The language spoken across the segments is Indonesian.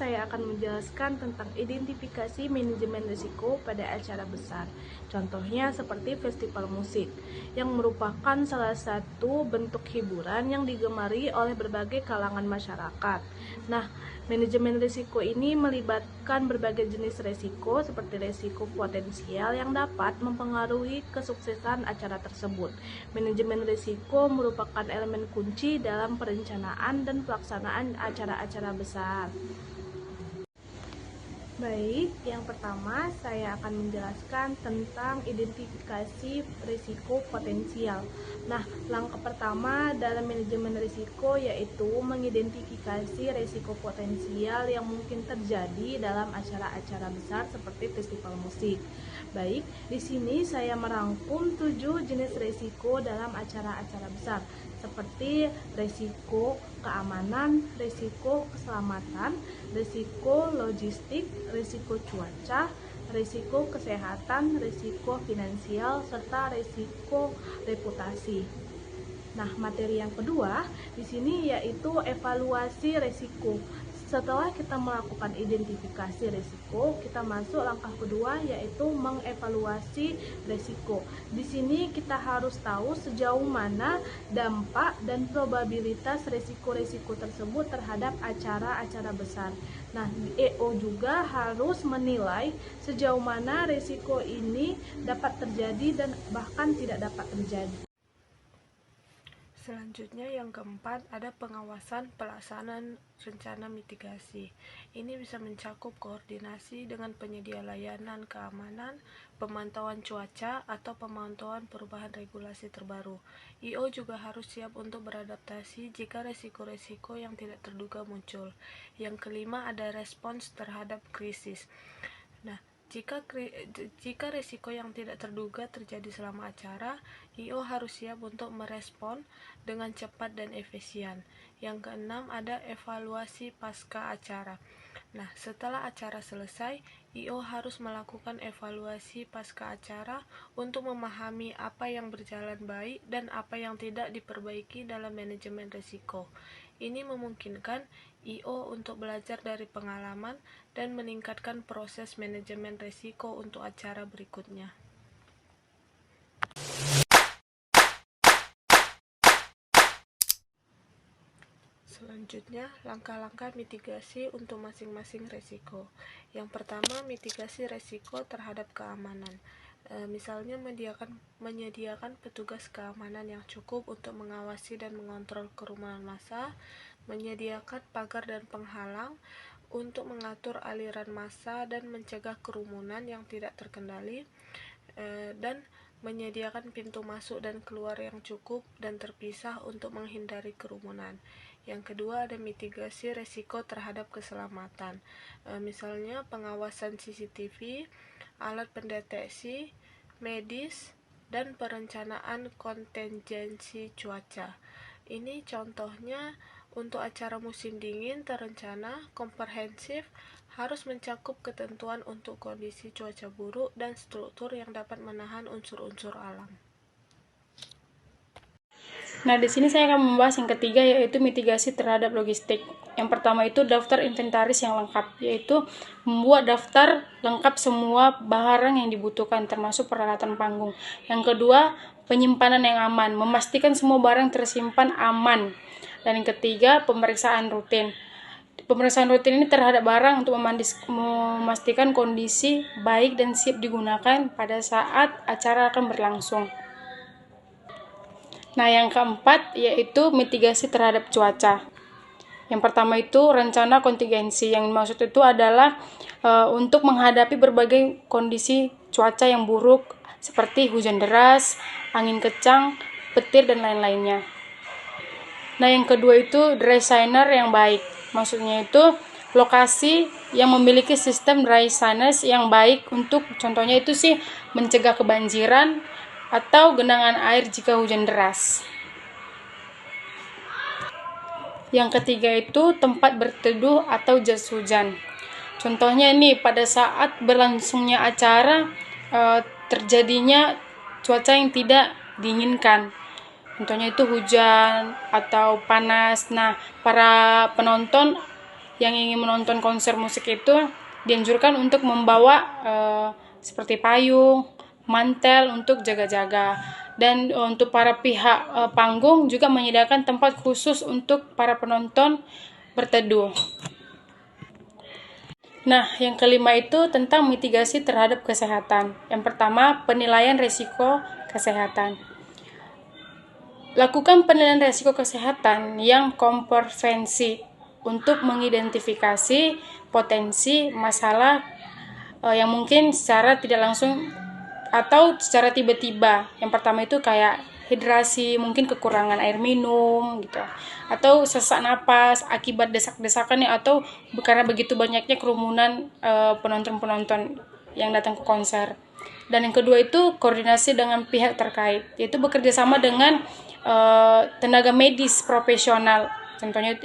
saya akan menjelaskan tentang identifikasi manajemen risiko pada acara besar. Contohnya seperti festival musik, yang merupakan salah satu bentuk hiburan yang digemari oleh berbagai kalangan masyarakat. Nah, manajemen risiko ini melibatkan berbagai jenis risiko seperti risiko potensial yang dapat mempengaruhi kesuksesan acara tersebut. Manajemen risiko merupakan elemen kunci dalam perencanaan dan pelaksanaan acara-acara besar. Baik, yang pertama saya akan menjelaskan tentang identifikasi risiko potensial. Nah, langkah pertama dalam manajemen risiko yaitu mengidentifikasi risiko potensial yang mungkin terjadi dalam acara-acara besar seperti festival musik. Baik, di sini saya merangkum 7 jenis risiko dalam acara-acara besar seperti risiko keamanan, risiko keselamatan, risiko logistik, risiko cuaca, risiko kesehatan, risiko finansial, serta risiko reputasi. Nah, materi yang kedua di sini yaitu evaluasi risiko. Setelah kita melakukan identifikasi risiko, kita masuk langkah kedua yaitu mengevaluasi risiko. Di sini kita harus tahu sejauh mana dampak dan probabilitas risiko-risiko tersebut terhadap acara-acara besar. Nah, EO juga harus menilai sejauh mana risiko ini dapat terjadi dan bahkan tidak dapat terjadi. Selanjutnya yang keempat ada pengawasan pelaksanaan rencana mitigasi. Ini bisa mencakup koordinasi dengan penyedia layanan keamanan, pemantauan cuaca, atau pemantauan perubahan regulasi terbaru. IO juga harus siap untuk beradaptasi jika resiko-resiko yang tidak terduga muncul. Yang kelima ada respons terhadap krisis. Nah, jika risiko yang tidak terduga terjadi selama acara, IO harus siap untuk merespon dengan cepat dan efisien. Yang keenam ada evaluasi pasca acara. Nah, setelah acara selesai, IO harus melakukan evaluasi pasca acara untuk memahami apa yang berjalan baik dan apa yang tidak diperbaiki dalam manajemen risiko. Ini memungkinkan IO untuk belajar dari pengalaman dan meningkatkan proses manajemen risiko untuk acara berikutnya. Selanjutnya, langkah-langkah mitigasi untuk masing-masing risiko. Yang pertama, mitigasi risiko terhadap keamanan. Misalnya menyediakan petugas keamanan yang cukup untuk mengawasi dan mengontrol kerumunan massa, menyediakan pagar dan penghalang untuk mengatur aliran massa dan mencegah kerumunan yang tidak terkendali, dan menyediakan pintu masuk dan keluar yang cukup dan terpisah untuk menghindari kerumunan. Yang kedua ada mitigasi risiko terhadap keselamatan, misalnya pengawasan CCTV, alat pendeteksi, medis, dan perencanaan kontingensi cuaca. Ini contohnya untuk acara musim dingin terencana, komprehensif, harus mencakup ketentuan untuk kondisi cuaca buruk dan struktur yang dapat menahan unsur-unsur alam. Nah, di sini saya akan membahas yang ketiga yaitu mitigasi terhadap logistik. Yang pertama itu daftar inventaris yang lengkap, yaitu membuat daftar lengkap semua barang yang dibutuhkan termasuk peralatan panggung. Yang kedua, penyimpanan yang aman, memastikan semua barang tersimpan aman. Dan yang ketiga, pemeriksaan rutin. Pemeriksaan rutin ini terhadap barang untuk memastikan kondisi baik dan siap digunakan pada saat acara akan berlangsung. Nah, yang keempat yaitu mitigasi terhadap cuaca. Yang pertama itu rencana kontingensi. Yang dimaksud itu adalah untuk menghadapi berbagai kondisi cuaca yang buruk seperti hujan deras, angin kencang, petir, dan lain-lainnya. Nah, yang kedua itu drysiner yang baik. Maksudnya itu lokasi yang memiliki sistem drysiner yang baik untuk contohnya itu sih mencegah kebanjiran atau genangan air jika hujan deras. Yang ketiga itu tempat berteduh atau jas hujan. Contohnya ini pada saat berlangsungnya acara terjadinya cuaca yang tidak diinginkan. Contohnya itu hujan atau panas. Nah, para penonton yang ingin menonton konser musik itu dianjurkan untuk membawa seperti payung, mantel untuk jaga-jaga. Dan untuk para pihak panggung juga menyediakan tempat khusus untuk para penonton berteduh. Nah, yang kelima itu tentang mitigasi terhadap kesehatan. Yang pertama, penilaian risiko kesehatan. Lakukan penilaian risiko kesehatan yang komprehensif untuk mengidentifikasi potensi masalah yang mungkin secara tidak langsung atau secara tiba-tiba. Yang pertama itu kayak hidrasi, mungkin kekurangan air minum gitu, atau sesak napas akibat desak-desakan atau karena begitu banyaknya kerumunan penonton-penonton yang datang ke konser. Dan yang kedua itu koordinasi dengan pihak terkait, yaitu bekerja sama dengan tenaga medis profesional, contohnya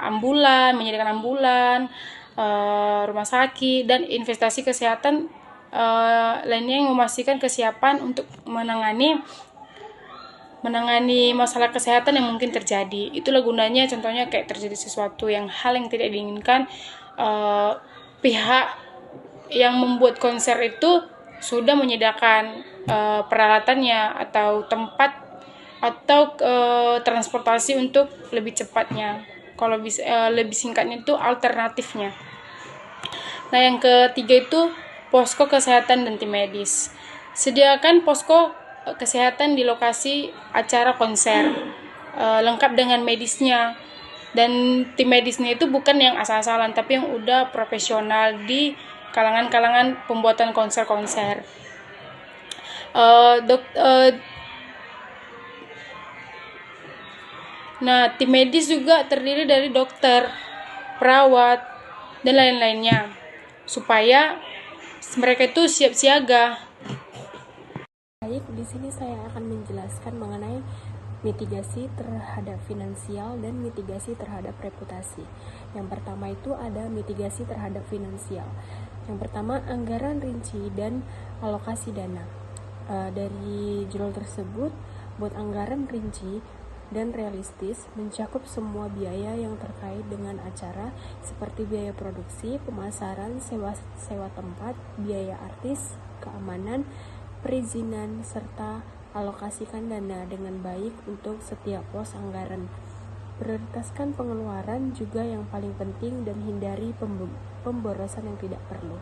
ambulan, menyediakan ambulan, rumah sakit, dan investasi kesehatan lainnya yang memastikan kesiapan untuk menangani masalah kesehatan yang mungkin terjadi. Itulah gunanya, contohnya kayak terjadi sesuatu hal yang tidak diinginkan, pihak yang membuat konser itu sudah menyediakan peralatannya atau tempat atau transportasi untuk lebih cepatnya. Kalau bisa lebih singkatnya itu alternatifnya. Nah, yang ketiga itu posko kesehatan dan tim medis. Sediakan posko kesehatan di lokasi acara konser, lengkap dengan medisnya. Dan tim medisnya itu bukan yang asal-asalan, tapi yang udah profesional di kalangan-kalangan pembuatan konser-konser. Nah, tim medis juga terdiri dari dokter, perawat, dan lain-lainnya, supaya mereka itu siap siaga. Baik, di sini saya akan menjelaskan mengenai mitigasi terhadap finansial dan mitigasi terhadap reputasi. Yang pertama itu ada mitigasi terhadap finansial. Yang pertama, anggaran rinci dan alokasi dana. Dari judul tersebut, buat anggaran rinci dan realistis mencakup semua biaya yang terkait dengan acara seperti biaya produksi, pemasaran, sewa tempat, biaya artis, keamanan, perizinan, serta alokasikan dana dengan baik untuk setiap pos anggaran. Prioritaskan pengeluaran juga yang paling penting dan hindari pemborosan yang tidak perlu.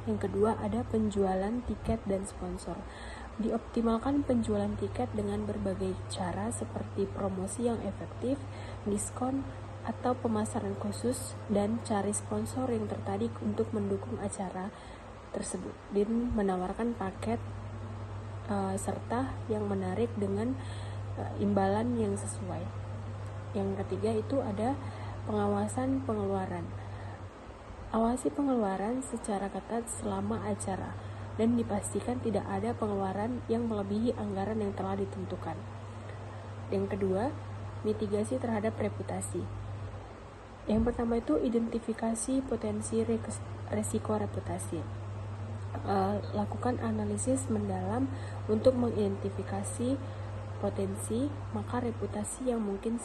Yang kedua ada penjualan tiket dan sponsor. Dioptimalkan penjualan tiket dengan berbagai cara seperti promosi yang efektif, diskon, atau pemasaran khusus, dan cari sponsor yang tertarik untuk mendukung acara tersebut dan menawarkan paket serta yang menarik dengan imbalan yang sesuai. Yang ketiga itu ada pengawasan pengeluaran. Awasi pengeluaran secara ketat selama acara dan dipastikan tidak ada pengeluaran yang melebihi anggaran yang telah ditentukan. Yang kedua, mitigasi terhadap reputasi. Yang pertama itu identifikasi potensi resiko reputasi. Lakukan analisis mendalam untuk mengidentifikasi potensi maka reputasi yang mungkin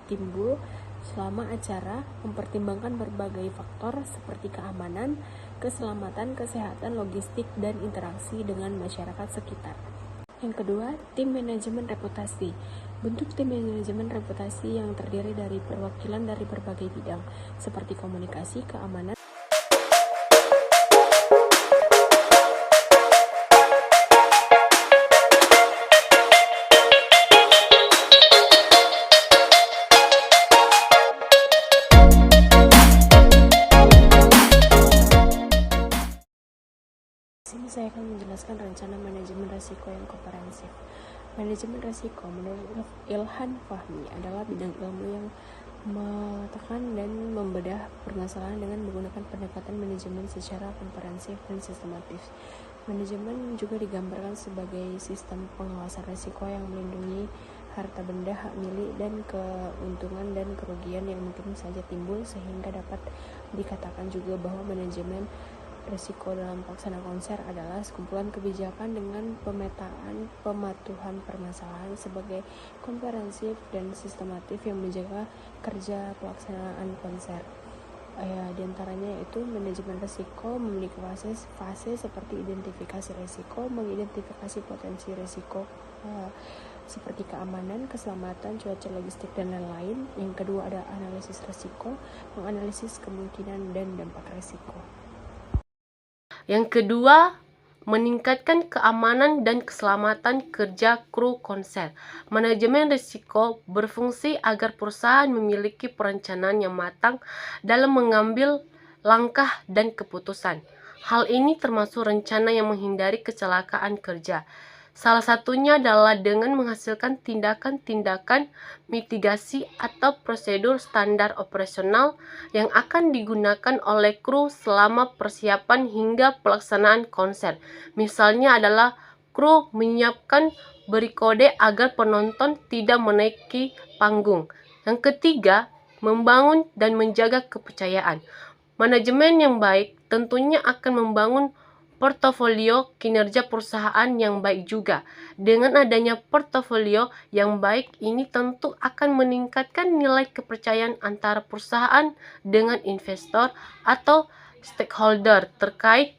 timbul selama acara, mempertimbangkan berbagai faktor seperti keamanan, keselamatan, kesehatan, logistik, dan interaksi dengan masyarakat sekitar. Yang kedua, tim manajemen reputasi. Bentuk tim manajemen reputasi yang terdiri dari perwakilan dari berbagai bidang seperti komunikasi, keamanan, saya akan menjelaskan rencana manajemen risiko yang komprehensif. Manajemen risiko menurut Ilhan Fahmi adalah bidang ilmu yang memetakan dan membedah permasalahan dengan menggunakan pendekatan manajemen secara komprehensif dan sistematis. Manajemen juga digambarkan sebagai sistem pengawasan risiko yang melindungi harta benda, hak milik, dan keuntungan dan kerugian yang mungkin saja timbul, sehingga dapat dikatakan juga bahwa manajemen Risiko dalam pelaksanaan konser adalah sekumpulan kebijakan dengan pemetaan pematuhan permasalahan sebagai komprehensif dan sistematif yang menjaga kerja pelaksanaan konser. Di antaranya yaitu manajemen risiko memiliki fase seperti identifikasi risiko, mengidentifikasi potensi risiko seperti keamanan, keselamatan, cuaca, logistik, dan lain-lain. Yang kedua ada analisis risiko, menganalisis kemungkinan dan dampak risiko. Yang kedua, meningkatkan keamanan dan keselamatan kerja kru konser. Manajemen risiko berfungsi agar perusahaan memiliki perencanaan yang matang dalam mengambil langkah dan keputusan. Hal ini termasuk rencana yang menghindari kecelakaan kerja. Salah satunya adalah dengan menghasilkan tindakan-tindakan mitigasi atau prosedur standar operasional yang akan digunakan oleh kru selama persiapan hingga pelaksanaan konser. Misalnya adalah kru menyiapkan beri kode agar penonton tidak menaiki panggung. Yang ketiga, membangun dan menjaga kepercayaan. Manajemen yang baik tentunya akan membangun portofolio kinerja perusahaan yang baik juga. Dengan adanya portofolio yang baik ini tentu akan meningkatkan nilai kepercayaan antara perusahaan dengan investor atau stakeholder terkait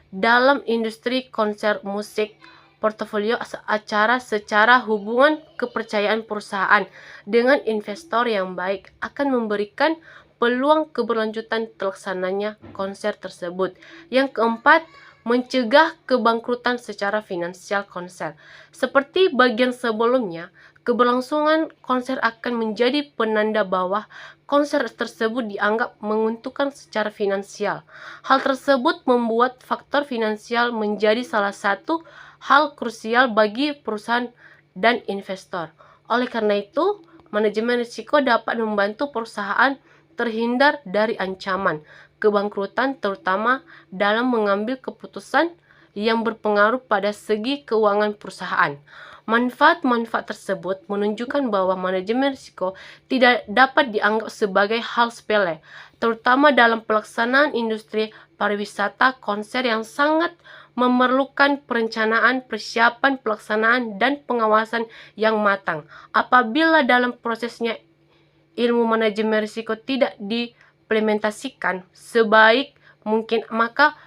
dalam industri konser musik. Portofolio acara secara hubungan kepercayaan perusahaan dengan investor yang baik akan memberikan peluang keberlanjutan terlaksananya konser tersebut. Yang keempat, mencegah kebangkrutan secara finansial konser. Seperti bagian sebelumnya, keberlangsungan konser akan menjadi penanda bahwa konser tersebut dianggap menguntungkan secara finansial. Hal tersebut membuat faktor finansial menjadi salah satu hal krusial bagi perusahaan dan investor. Oleh karena itu, manajemen risiko dapat membantu perusahaan terhindar dari ancaman kebangkrutan, terutama dalam mengambil keputusan yang berpengaruh pada segi keuangan perusahaan. Manfaat-manfaat tersebut menunjukkan bahwa manajemen risiko tidak dapat dianggap sebagai hal sepele, terutama dalam pelaksanaan industri pariwisata konser yang sangat memerlukan perencanaan, persiapan, pelaksanaan, dan pengawasan yang matang. Apabila dalam prosesnya ilmu manajemen risiko tidak diimplementasikan sebaik mungkin, maka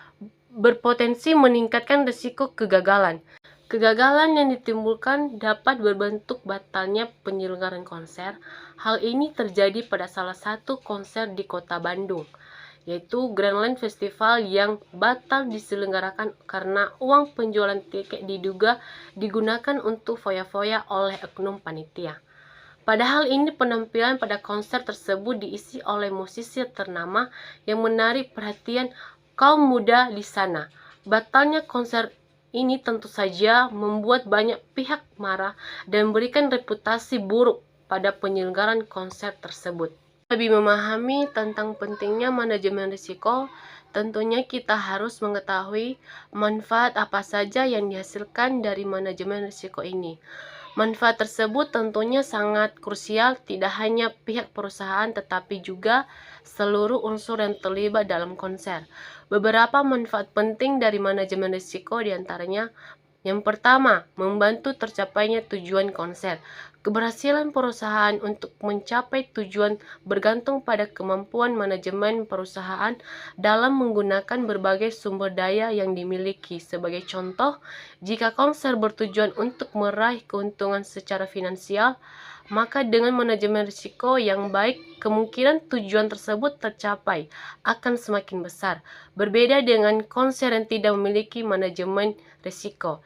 berpotensi meningkatkan risiko kegagalan. Kegagalan yang ditimbulkan dapat berbentuk batalnya penyelenggaraan konser. Hal ini terjadi pada salah satu konser di kota Bandung, yaitu Grandland Festival yang batal diselenggarakan karena uang penjualan tiket diduga digunakan untuk foya-foya oleh oknum panitia. Padahal ini penampilan pada konser tersebut diisi oleh musisi ternama yang menarik perhatian kaum muda di sana. Batalnya konser ini tentu saja membuat banyak pihak marah dan memberikan reputasi buruk pada penyelenggaraan konser tersebut. Lebih memahami tentang pentingnya manajemen risiko, tentunya kita harus mengetahui manfaat apa saja yang dihasilkan dari manajemen risiko ini. Manfaat tersebut tentunya sangat krusial tidak hanya pihak perusahaan tetapi juga seluruh unsur yang terlibat dalam konser. Beberapa manfaat penting dari manajemen risiko diantaranya: yang pertama, membantu tercapainya tujuan konser. Keberhasilan perusahaan untuk mencapai tujuan bergantung pada kemampuan manajemen perusahaan dalam menggunakan berbagai sumber daya yang dimiliki. Sebagai contoh, jika konser bertujuan untuk meraih keuntungan secara finansial, maka dengan manajemen risiko yang baik, kemungkinan tujuan tersebut tercapai akan semakin besar. Berbeda dengan konser yang tidak memiliki manajemen risiko.